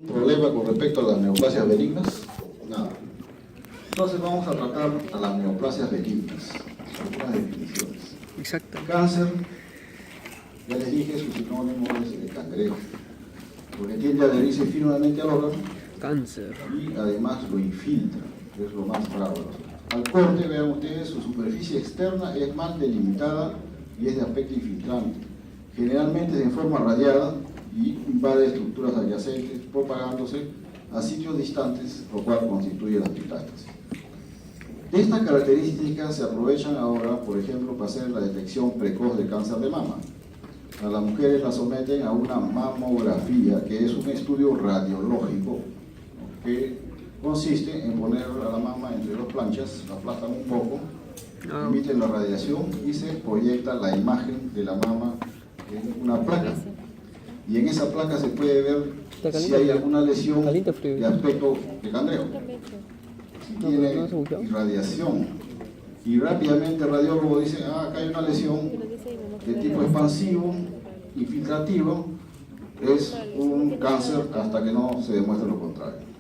¿Problema con respecto a las neoplasias benignas? Nada. Entonces vamos a tratar a las neoplasias benignas. Algunas definiciones. Exacto. Cáncer, ya les dije, su sinónimo es el cangrejo, porque tiende a adherirse firmemente al órgano Cáncer. y además lo infiltra, que es lo más bravo. Al corte, vean ustedes, su superficie externa es mal delimitada y es de aspecto infiltrante. Generalmente es en forma radiada y invade estructuras adyacentes, propagándose a sitios distantes, lo cual constituye la metástasis. De estas características se aprovechan ahora, por ejemplo, para hacer la detección precoz de cáncer de mama. A las mujeres las someten a una mamografía, que es un estudio radiológico, ¿no?, que consiste en poner a la mama entre dos planchas, la aplastan un poco, emiten la radiación y se proyecta la imagen de la mama en una placa. Y en esa placa se puede ver si hay alguna lesión de aspecto de cangrejo, si tiene irradiación. Y rápidamente el radiólogo dice, acá hay una lesión de tipo expansivo, infiltrativo, es un cáncer hasta que no se demuestre lo contrario.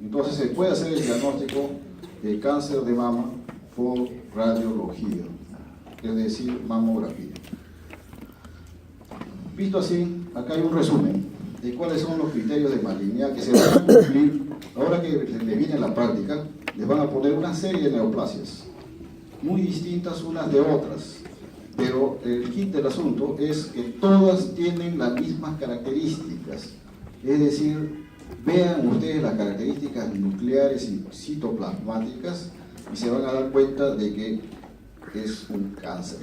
Entonces se puede hacer el diagnóstico de cáncer de mama por radiología, es decir, mamografía. Visto así, acá hay un resumen de cuáles son los criterios de malignidad que se van a cumplir. Ahora que le viene la práctica, les van a poner una serie de neoplasias, muy distintas unas de otras, pero el kit del asunto es que todas tienen las mismas características, es decir, vean ustedes las características nucleares y citoplasmáticas y se van a dar cuenta de que es un cáncer.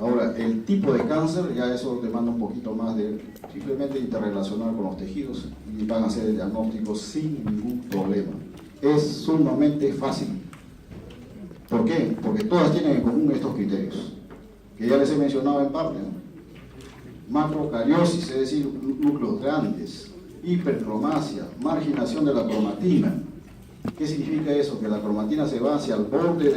Ahora, el tipo de cáncer, ya eso demanda un poquito más de simplemente interrelacionar con los tejidos y van a hacer el diagnóstico sin ningún problema. Es sumamente fácil. ¿Por qué? Porque todas tienen en común estos criterios, que ya les he mencionado en parte, ¿no? Macrocariosis, es decir, núcleos grandes, hipercromasia, marginación de la cromatina. ¿Qué significa eso? Que la cromatina se va hacia el borde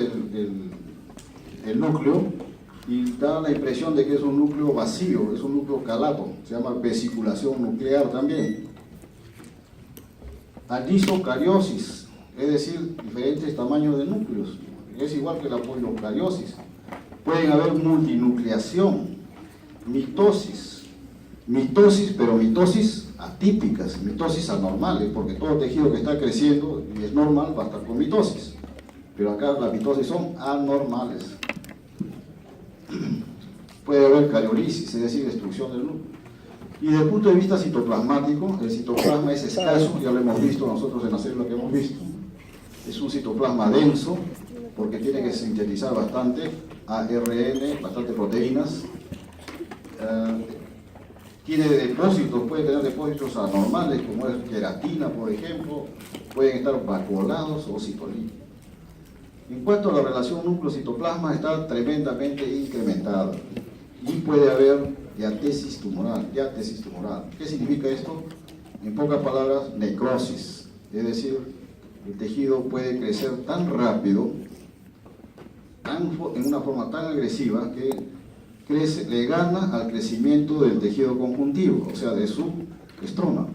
del núcleo y da la impresión de que es un núcleo vacío, es un núcleo calato, se llama vesiculación nuclear también. Anisocariosis, es decir, diferentes tamaños de núcleos, es igual que la policariosis. Pueden haber multinucleación, mitosis, pero mitosis atípicas, mitosis anormales, porque todo tejido que está creciendo y es normal va a estar con mitosis, pero acá las mitosis son anormales. Puede haber cariolisis, es decir, destrucción del núcleo. Y desde el punto de vista citoplasmático, el citoplasma es escaso, ya lo hemos visto nosotros en la célula que hemos visto. Es un citoplasma denso, porque tiene que sintetizar bastante ARN, bastante proteínas. Tiene depósitos, puede tener depósitos anormales, como es queratina, por ejemplo, pueden estar vacuolados o citolina. En cuanto a la relación núcleo-citoplasma, está tremendamente incrementada y puede haber diátesis tumoral. ¿Qué significa esto? En pocas palabras, necrosis, es decir, el tejido puede crecer tan rápido, en una forma tan agresiva que le gana al crecimiento del tejido conjuntivo, o sea, de su estroma.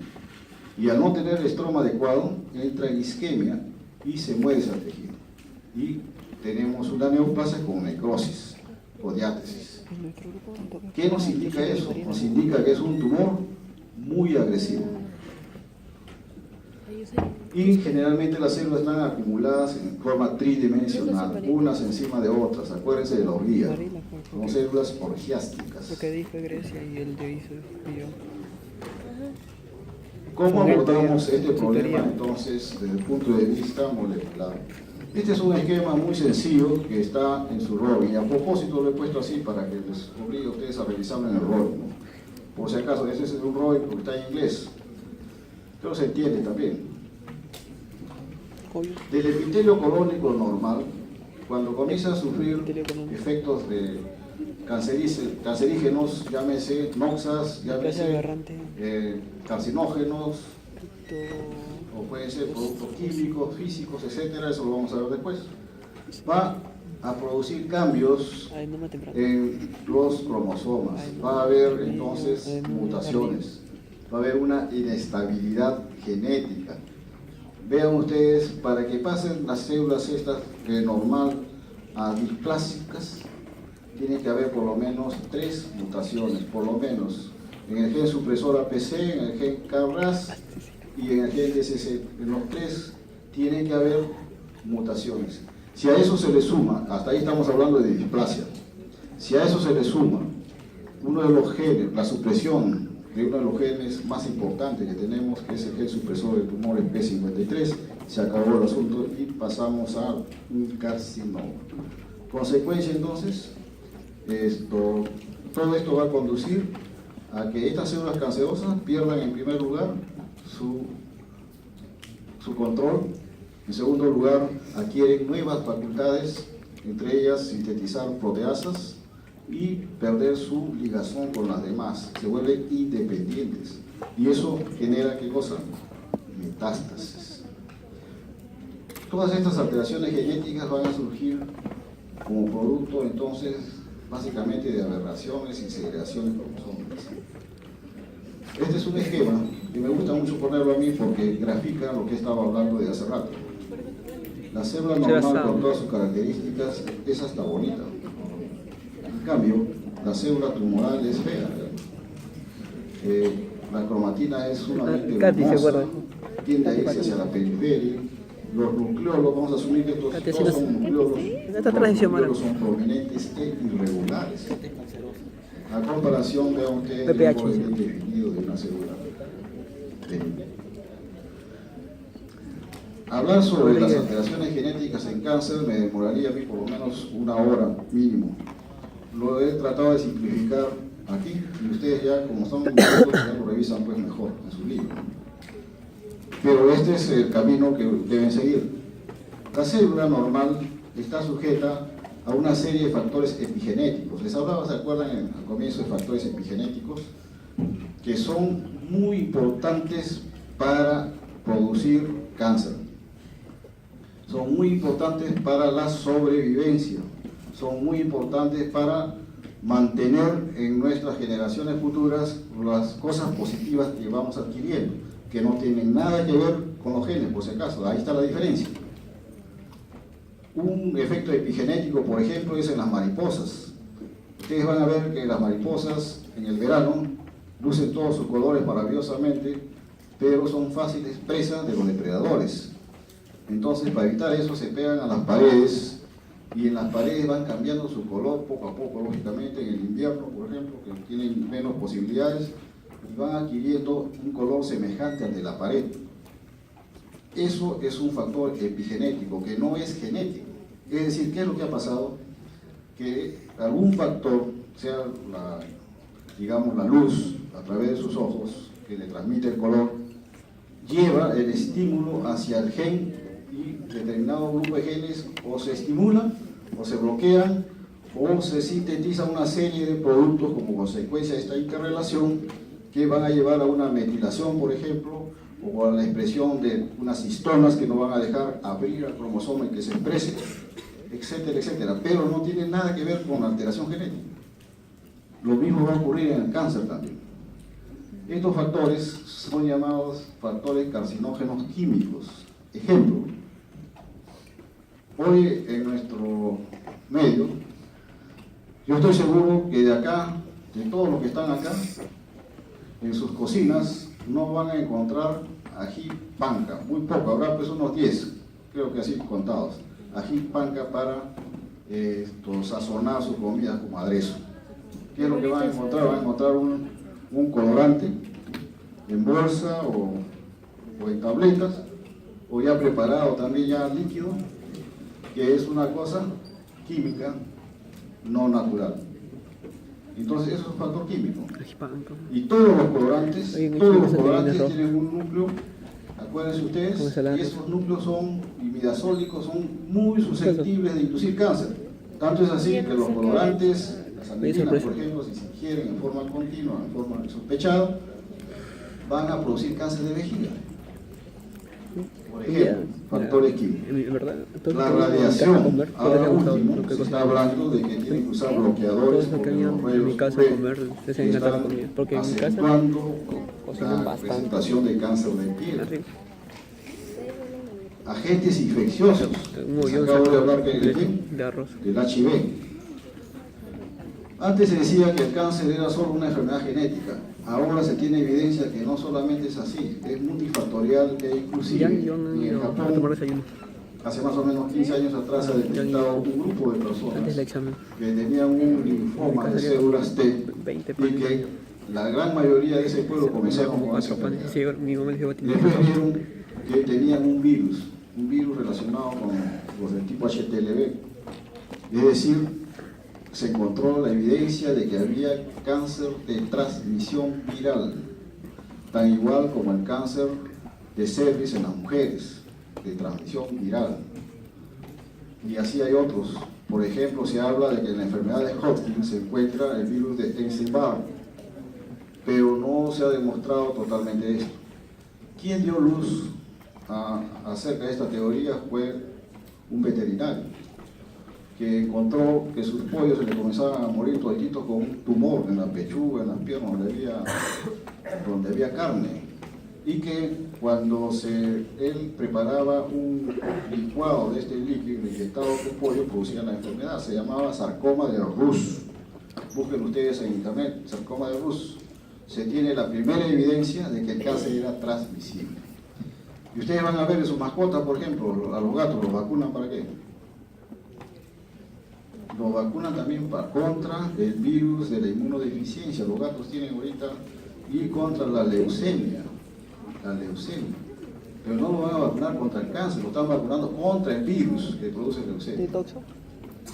Y al no tener el estroma adecuado, entra en isquemia y se muere ese tejido. Y tenemos una neoplasia con necrosis o diátesis. ¿Qué nos indica eso? Nos indica que es un tumor muy agresivo. Y generalmente las células están acumuladas en forma tridimensional, unas encima de otras. Acuérdense de la orgía. Son células orgiásticas. Lo que dijo Grecia y el de hizo yo. ¿Cómo abordamos este problema entonces desde el punto de vista molecular? Este es un esquema muy sencillo que está en su ROI, y a propósito lo he puesto así para que les obligue a ustedes a revisarlo en el ROI, ¿no? Por si acaso, ese es un ROI porque está en inglés, pero se entiende también. Del epitelio colónico normal, cuando comienza a sufrir efectos de cancerígenos, llámese noxas, llámese carcinógenos, o pueden ser productos químicos, físicos, etcétera, eso lo vamos a ver después, va a producir cambios en los cromosomas, va a haber entonces mutaciones. va a haber una inestabilidad genética. Vean ustedes, para que pasen las células estas de normal a displásicas, tiene que haber por lo menos 3 mutaciones, por lo menos, en el gen supresor APC, en el gen KRAS y en el gen DSC. En los 3 tiene que haber mutaciones. Si a eso se le suma, hasta ahí estamos hablando de displasia, si a eso se le suma uno de los genes, la supresión de uno de los genes más importantes que tenemos, que es el gen supresor de tumores P53, se acabó el asunto y pasamos a un carcinoma. Consecuencia entonces, todo esto va a conducir a que estas células cancerosas pierdan en primer lugar su control, en segundo lugar adquieren nuevas facultades, entre ellas sintetizar proteasas y perder su ligazón con las demás, se vuelven independientes y eso genera ¿qué cosa? Metástasis. Todas estas alteraciones genéticas van a surgir como producto entonces básicamente de aberraciones y segregaciones cromosómicas. Este es un esquema que me gusta mucho ponerlo a mí porque grafica lo que estaba hablando de hace rato. La célula normal con todas sus características es hasta bonita. En cambio, la célula tumoral es fea. La cromatina es sumamente hermosa, tiende a irse hacia la periferia. Los nucleolos, vamos a asumir que todos son nucleolos son prominentes e irregulares. A comparación, vean ustedes el orden definido de una célula. Hablar sobre las alteraciones genéticas en cáncer me demoraría a mí por lo menos 1 hora mínimo. Lo he tratado de simplificar aquí y ustedes ya, como son médicos, ya lo revisan pues mejor en su libro. Pero este es el camino que deben seguir. La célula normal está sujeta a una serie de factores epigenéticos. Les hablaba, ¿se acuerdan al comienzo de factores epigenéticos? Que son muy importantes para producir cáncer. Son muy importantes para la sobrevivencia. Son muy importantes para mantener en nuestras generaciones futuras las cosas positivas que vamos adquiriendo, que no tienen nada que ver con los genes, por si acaso. Ahí está la diferencia. Un efecto epigenético, por ejemplo, es en las mariposas. Ustedes van a ver que las mariposas en el verano lucen todos sus colores maravillosamente, pero son fáciles presas de los depredadores. Entonces, para evitar eso, se pegan a las paredes y en las paredes van cambiando su color poco a poco, lógicamente. En el invierno, por ejemplo, que tienen menos posibilidades, y van adquiriendo un color semejante al de la pared. Eso es un factor epigenético que no es genético. Es decir, ¿qué es lo que ha pasado? Que algún factor, sea digamos la luz a través de sus ojos, que le transmite el color, lleva el estímulo hacia el gen y determinado grupo de genes o se estimulan o se bloquean o se sintetiza una serie de productos como consecuencia de esta interrelación que van a llevar a una metilación, por ejemplo, o a la expresión de unas histonas que no van a dejar abrir al cromosoma y que se exprese, etcétera, etcétera. Pero no tiene nada que ver con la alteración genética. Lo mismo va a ocurrir en el cáncer también. Estos factores son llamados factores carcinógenos químicos. Ejemplo, hoy en nuestro medio, yo estoy seguro que de acá, de todos los que están acá, en sus cocinas no van a encontrar ají panca, muy poco, habrá pues unos 10, creo que así contados, ají panca para sazonar su comida como aderezo. ¿Qué es lo que van a encontrar? Van a encontrar un colorante en bolsa o en tabletas, o ya preparado también ya líquido, que es una cosa química no natural. Entonces eso es un factor químico. Y todos los colorantes tienen un núcleo, acuérdense ustedes, y esos núcleos son imidazólicos, son muy susceptibles de inducir cáncer. Tanto es así que los colorantes, las anilinas, por ejemplo, si se ingieren en forma continua, en forma sospechada, van a producir cáncer de vejiga. Por Y ejemplo, factores químicos. En verdad, todo La lo que me radiación, encanta comer, todo ahora le ha gustado último, lo que se está cocino. hablando de que tienen que usar Todo bloqueadores eso que porque había los en rayos mi casa UV a comer, les encanta la están comida. Porque en mi casa acentuando cocinan la bastante. presentación de cáncer de piel. Así, Agentes infecciosos. un Les mollón acabo de saco hablar de arroz. del HIV. Antes se decía que el cáncer era solo una enfermedad genética. Ahora se tiene evidencia que no solamente es así, es multifactorial, que inclusive Ya yo no he en ido a tomar Japón, desayuno. hace más o menos 15 años atrás, se ha detectado un grupo de personas Antes del examen. que tenían un linfoma de células T 20 y panes. que la gran mayoría de ese pueblo comenzaron Como con esa 4 panes. enfermedad. Sí, mi mamá les dijo, tiene Después vieron que tenían un virus relacionado con los del tipo HTLV. Es decir, se encontró la evidencia de que había cáncer de transmisión viral, tan igual como el cáncer de cervix en las mujeres, de transmisión viral. Y así hay otros. Por ejemplo, se habla de que en la enfermedad de Hodgkin se encuentra el virus de Epstein-Barr, pero no se ha demostrado totalmente esto. ¿Quién dio luz acerca de esta teoría? Fue un veterinario que encontró que sus pollos se le comenzaban a morir todititos con un tumor en la pechuga, en las piernas, donde había carne, y que cuando él preparaba un licuado de este líquido inyectado con pollo, producía la enfermedad. Se llamaba sarcoma de Rous. Busquen ustedes en internet, sarcoma de Rous. Se tiene la primera evidencia de que el cáncer era transmisible. Y ustedes van a ver en sus mascotas, por ejemplo, a los gatos, ¿los vacunan para qué? Los vacunan también contra el virus de la inmunodeficiencia. Los gatos tienen ahorita, y contra la leucemia. Pero no lo van a vacunar contra el cáncer, lo están vacunando contra el virus que produce leucemia.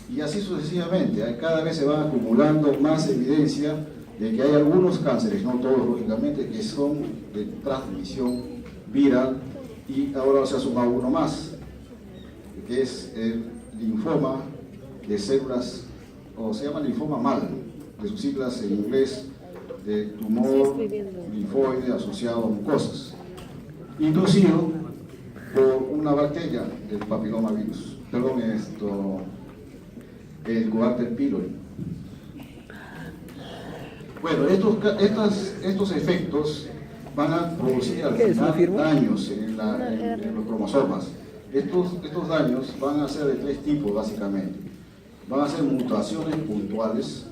Y así sucesivamente, cada vez se va acumulando más evidencia de que hay algunos cánceres, no todos lógicamente, que son de transmisión viral, y ahora se ha sumado uno más, que es el linfoma de células, o se llama linfoma mal, de sus siglas en inglés, de tumor linfoide asociado a mucosas, inducido por una bacteria del papilomavirus, el Coarter pylori. Bueno, estos efectos van a producir al final daños en los cromosomas. Estos daños van a ser de 3 tipos básicamente. Van a ser mutaciones puntuales,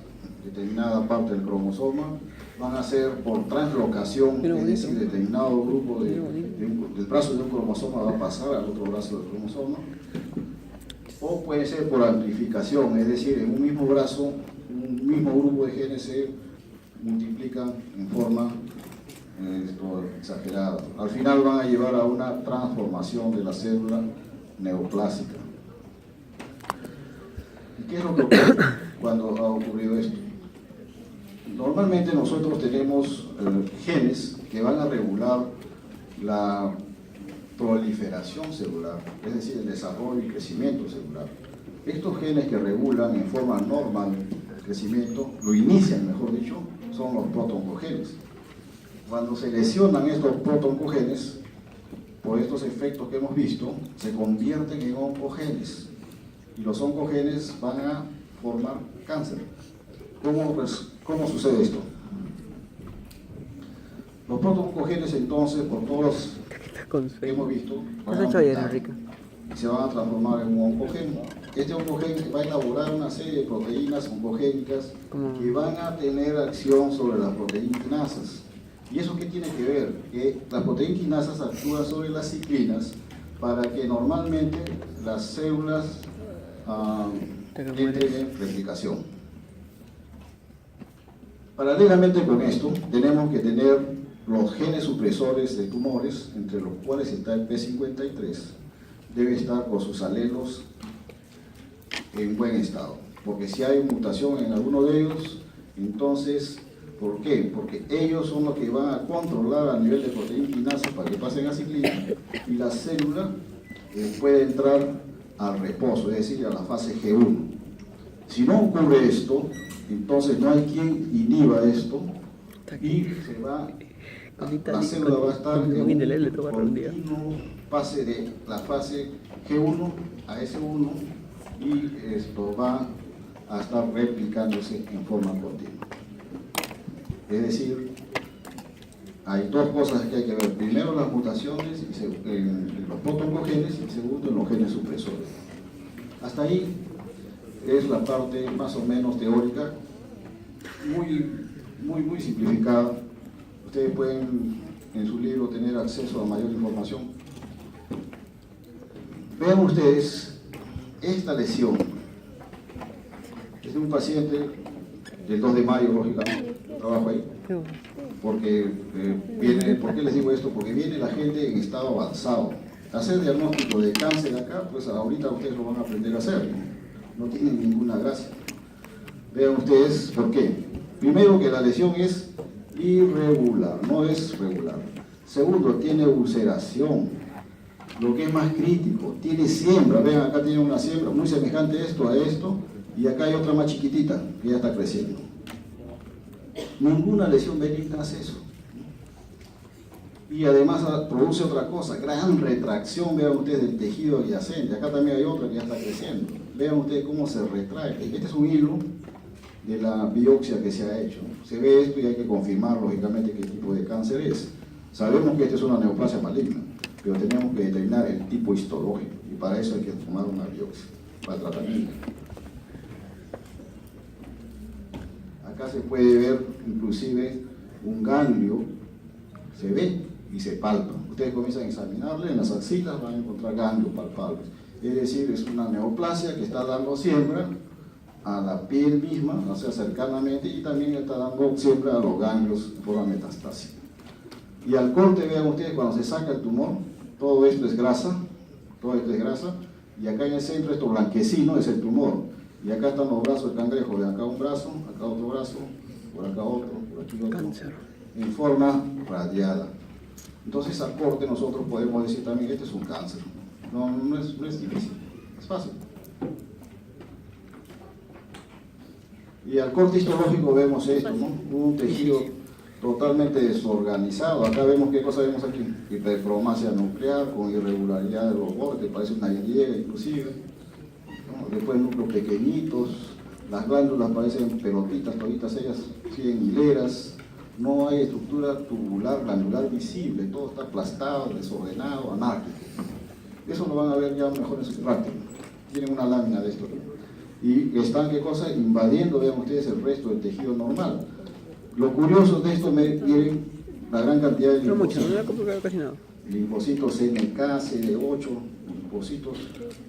determinada parte del cromosoma, van a ser por translocación, es decir, determinado grupo del brazo de un cromosoma va a pasar al otro brazo del cromosoma, o puede ser por amplificación, es decir, en un mismo brazo, un mismo grupo de genes se multiplican en forma exagerada. Al final van a llevar a una transformación de la célula neoplásica. ¿Y qué es lo que ocurre cuando ha ocurrido esto? Normalmente nosotros tenemos genes que van a regular la proliferación celular, es decir, el desarrollo y crecimiento celular. Estos genes que regulan en forma normal el crecimiento, lo inician, mejor dicho, son los protoncogenes. Cuando se lesionan estos protoncogenes, por estos efectos que hemos visto, se convierten en oncogenes. Y los oncogenes van a formar cáncer. ¿Cómo sucede esto? Los protoncogenes entonces, por todos los que hemos visto, van a mutar y se van a transformar en un oncogen. Este oncogen va a elaborar una serie de proteínas oncogénicas que van a tener acción sobre las proteínas quinasas. ¿Y eso qué tiene que ver? Que las proteínas quinasas actúan sobre las ciclinas para que normalmente las células entren en replicación. Paralelamente con esto, tenemos que tener los genes supresores de tumores, entre los cuales está el P53, debe estar con sus alelos en buen estado, porque si hay mutación en alguno de ellos, entonces, ¿por qué? Porque ellos son los que van a controlar a nivel de proteína quinasa para que pasen a ciclina y la célula puede entrar al reposo, es decir, a la fase G1. Si no ocurre esto, entonces no hay quien inhiba esto y se va la célula va a estar en con le toca un un día. continuo pase de la fase G1 a S1 y esto va a estar replicándose en forma continua. Es decir, hay dos cosas que hay que ver. Primero, las mutaciones en los protoncogenes y segundo, en los genes supresores. Hasta ahí es la parte más o menos teórica, muy simplificada. Ustedes pueden en su libro tener acceso a mayor información. Vean ustedes esta lesión. Es de un paciente del 2 de mayo, lógicamente, trabajo ahí. ¿Por qué les digo esto? Porque viene la gente en estado avanzado. Hacer diagnóstico de cáncer acá, pues ahorita ustedes lo van a aprender a hacer. No tiene ninguna gracia. Vean ustedes por qué. Primero, que la lesión es irregular, no es regular. Segundo, tiene ulceración. Lo que es más crítico, tiene siembra. Vean, acá tiene una siembra muy semejante esto a esto, y acá hay otra más chiquitita que ya está creciendo. Ninguna lesión benigna hace eso. Y además produce otra cosa, gran retracción, vean ustedes, del tejido adyacente. Acá también hay otra que ya está creciendo. Vean ustedes cómo se retrae. Este es un hilo de la biopsia que se ha hecho. Se ve esto y hay que confirmar, lógicamente, qué tipo de cáncer es. Sabemos que esta es una neoplasia maligna, pero tenemos que determinar el tipo histológico y para eso hay que tomar una biopsia para el tratamiento. Acá se puede ver inclusive un ganglio, se ve y se palpa. Ustedes comienzan a examinarle, en las axilas van a encontrar ganglios palpables. Es decir, es una neoplasia que está dando siembra a la piel misma, o sea, cercanamente, y también está dando siembra a los ganglios en forma metastásica. Y al corte, vean ustedes, cuando se saca el tumor, todo esto es grasa, y acá en el centro esto blanquecino es el tumor. Y acá están los brazos del cangrejo, de acá un brazo, acá otro brazo, por acá otro, por aquí otro, Cáncer. en forma radiada. Entonces al corte nosotros podemos decir también, este es un cáncer. No es difícil, es fácil. Y al corte histológico vemos esto, ¿no? Un tejido totalmente desorganizado. Acá vemos, ¿qué cosa vemos aquí? Hipercromasia nuclear con irregularidad de los bordes, parece una Y inclusive. ¿No? Después núcleos pequeñitos, las glándulas parecen pelotitas, toditas ellas siguen hileras. No hay estructura tubular, glandular visible, todo está aplastado, desordenado, anárquico. Eso lo van a ver ya mejor en su práctica. Tienen una lámina de esto. Y están, ¿qué cosa? Invadiendo, vean ustedes, el resto del tejido normal. Lo curioso de esto, miren la gran cantidad de linfocitos. Casi nada. Linfocitos NK, CD8, linfocitos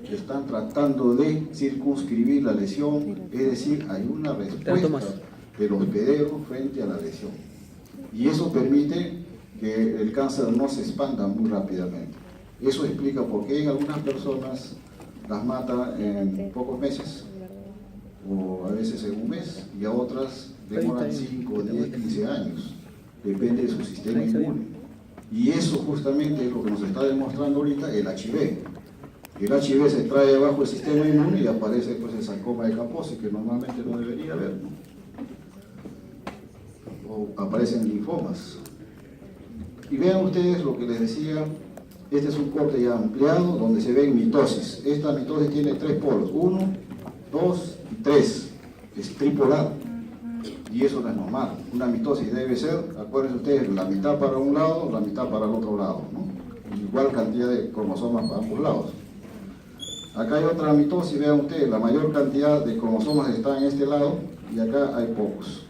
que están tratando de circunscribir la lesión, es decir, hay una respuesta del hospedero frente a la lesión. Y eso permite que el cáncer no se expanda muy rápidamente. Eso explica por qué en algunas personas las mata en pocos meses, o a veces en un mes, y a otras demoran 5, 10, 15 años. Depende de su sistema inmune. Y eso justamente es lo que nos está demostrando ahorita el HIV. El HIV se trae abajo el sistema inmune y aparece pues el sarcoma de Kaposi, que normalmente no debería haber, ¿no? O aparecen linfomas. Y vean ustedes lo que les decía, este es un corte ya ampliado donde se ven mitosis. Esta mitosis tiene 3 polos, 1, 2 y 3, es tripolar. Y eso no es normal. Una mitosis debe ser, acuérdense ustedes, la mitad para un lado, la mitad para el otro lado, ¿no? Igual cantidad de cromosomas para ambos lados. Acá hay otra mitosis, vean ustedes, la mayor cantidad de cromosomas está en este lado y acá hay pocos.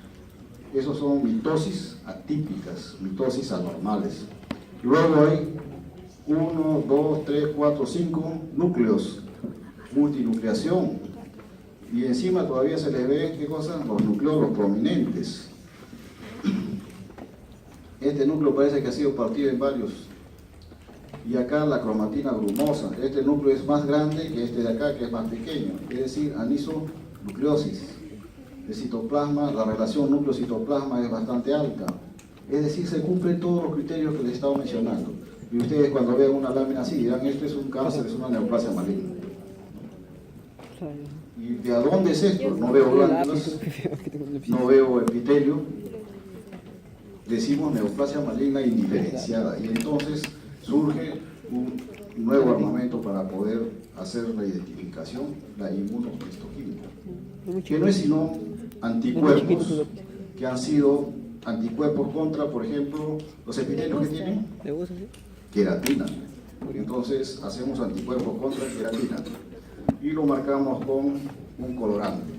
Esos son mitosis atípicas, mitosis anormales. Luego hay 1, 2, 3, 4, 5 núcleos, multinucleación. Y encima todavía se les ve, ¿qué cosa? Los nucleolos prominentes. Este núcleo parece que ha sido partido en varios. Y acá la cromatina grumosa. Este núcleo es más grande que este de acá, que es más pequeño. Es decir, anisonucleosis. El citoplasma, la relación núcleo-citoplasma es bastante alta. Es decir, se cumplen todos los criterios que les he estado mencionando. Y ustedes cuando vean una lámina así dirán, esto es un cáncer, es una neoplasia maligna. ¿Y de a dónde es esto? No veo glándulas, no veo epitelio. decimos neoplasia maligna indiferenciada, y entonces surge un nuevo armamento para poder hacer la identificación, la inmunohistoquímica, que no es sino anticuerpos que han sido anticuerpos contra, por ejemplo, los epitelios que tienen queratina. Entonces hacemos anticuerpos contra queratina y lo marcamos con un colorante.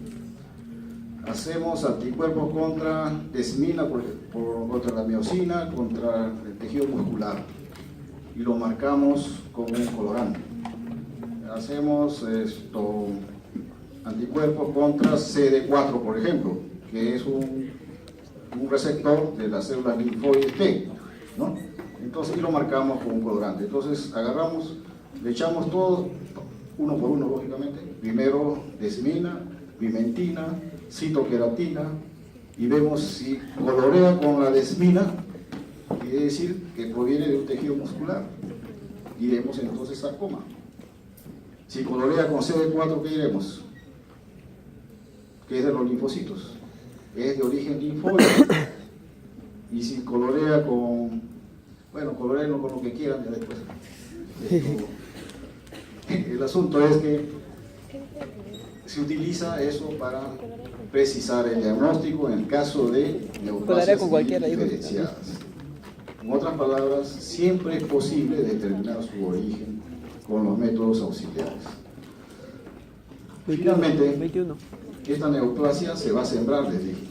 Hacemos anticuerpos contra desmina, contra la miosina, contra el tejido muscular, y lo marcamos con un colorante. Hacemos anticuerpos contra CD4, por ejemplo, que es un receptor de las células linfoides T, ¿no? Entonces, y lo marcamos con un colorante. Entonces, agarramos, le echamos todo, uno por uno, lógicamente. Primero, desmina, pimentina, citoqueratina, y vemos si colorea con la desmina, quiere decir que proviene de un tejido muscular, y vemos entonces sarcoma. Si colorea con CD4, ¿qué diremos? Que es de los linfocitos, es de origen linfoide. Y si colorea con, bueno, coloreenlo con lo que quieran ya después. El asunto es que se utiliza eso para precisar el diagnóstico en el caso de neoplasias indiferenciadas. En otras palabras, siempre es posible determinar su origen con los métodos auxiliares. Finalmente, esta neoplasia se va a sembrar, les dije,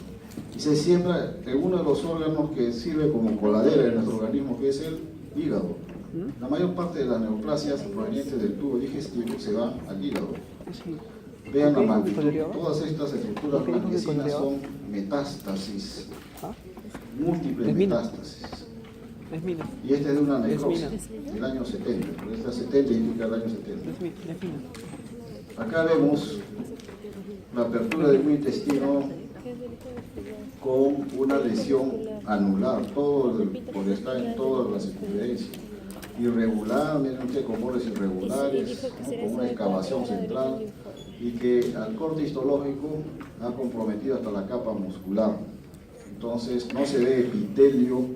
y se siembra en uno de los órganos que sirve como coladera de nuestro organismo, que es el hígado. La mayor parte de las neoplasias provenientes del tubo digestivo se van al hígado. Vean la magnitud, todas estas estructuras blanquecinas son metástasis, múltiples metástasis. Y esta es de una necrosis del año 70, por esta 70 indica el año 70. Acá vemos la apertura de un intestino con una lesión anular, porque está en todas las circunferencias. Irregular, miren usted, con bordes irregulares, ¿no? Con una excavación central, y que al corte histológico ha comprometido hasta la capa muscular. Entonces no se ve epitelio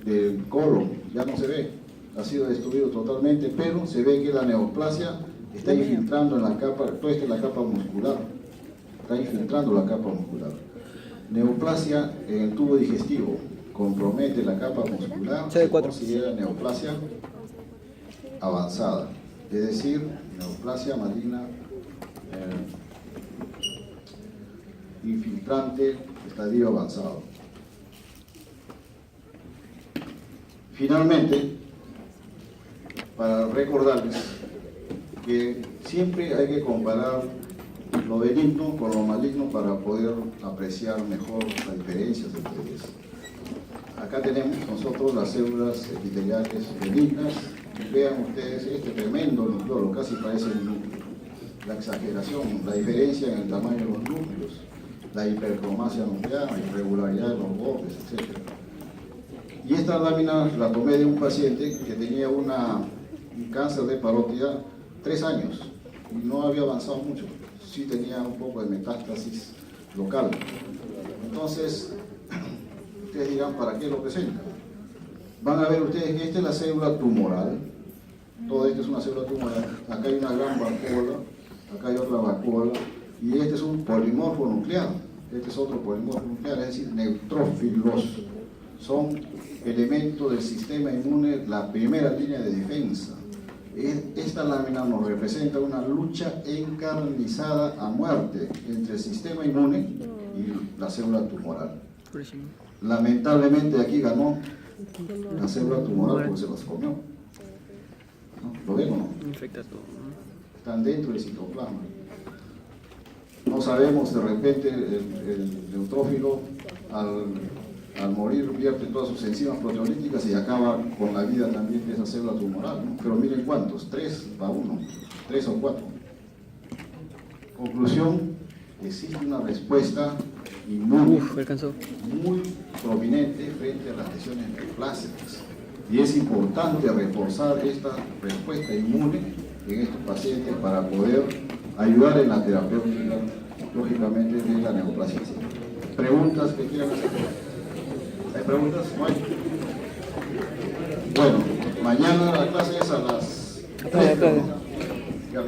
del colon, ya no se ve, ha sido destruido totalmente, pero se ve que la neoplasia está infiltrando en la capa, toda esta es la capa muscular, está infiltrando la capa muscular. Neoplasia en el tubo digestivo compromete la capa muscular, se considera neoplasia avanzada, es decir, neoplasia maligna infiltrante, estadio avanzado. Finalmente, para recordarles que siempre hay que comparar lo benigno con lo maligno para poder apreciar mejor las diferencias entre ellas. Acá tenemos nosotros las células epiteliales benignas. Vean ustedes este tremendo nucleolo, casi parece un núcleo. La exageración, la diferencia en el tamaño de los núcleos, la hipercromasia nuclear, la irregularidad de los bordes, etc. Y esta lámina la tomé de un paciente que tenía un cáncer de parótida 3 años y no había avanzado mucho, sí tenía un poco de metástasis local. Entonces, ustedes dirán, ¿para qué lo presenta? Van a ver ustedes que esta es la célula tumoral, todo esto es una célula tumoral, acá hay una gran vacuola, acá hay otra vacuola, y este es un polimorfo nuclear, este es otro polimorfo nuclear, es decir, neutrófilos. Son elementos del sistema inmune, la primera línea de defensa. Esta lámina nos representa una lucha encarnizada a muerte entre el sistema inmune y la célula tumoral. Lamentablemente aquí ganó la célula tumoral porque se los comió. ¿No? ¿Lo ven o no? Están dentro del citoplasma. No sabemos, de repente el neutrófilo al morir vierte todas sus enzimas proteolíticas y acaba con la vida también de esa célula tumoral, ¿no? Pero miren cuántos, 3 a 1, 3 o 4. Conclusión, existe una respuesta inmune muy prominente frente a las lesiones neoplásicas. Y es importante reforzar esta respuesta inmune en estos pacientes para poder ayudar en la terapéutica, lógicamente, de la neoplasia. ¿Preguntas que quieran hacer? ¿Hay preguntas? ¿No hay? Bueno, mañana la clase es a las 3. Tarde.